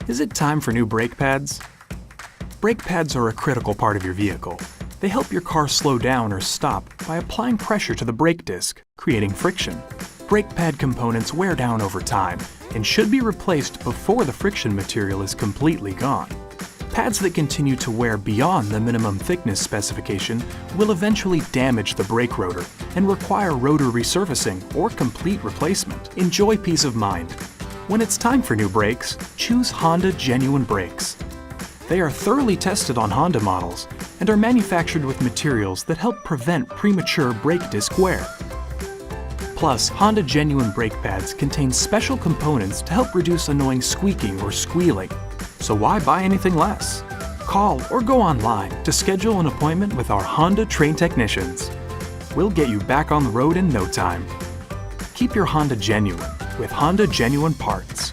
Is it time for new brake pads? Brake pads are a critical part of your vehicle. They help your car slow down or stop by applying pressure to the brake disc, creating friction. Brake pad components wear down over time and should be replaced before the friction material is completely gone. Pads that continue to wear beyond the minimum thickness specification will eventually damage the brake rotor and require rotor resurfacing or complete replacement. Enjoy peace of mind. When it's time for new brakes, choose Honda Genuine Brakes. They are thoroughly tested on Honda models and are manufactured with materials that help prevent premature brake disc wear. Plus, Honda Genuine brake pads contain special components to help reduce annoying squeaking or squealing. So why buy anything less? Call or go online to schedule an appointment with our Honda trained technicians. We'll get you back on the road in no time. Keep your Honda genuine with Honda Genuine Parts.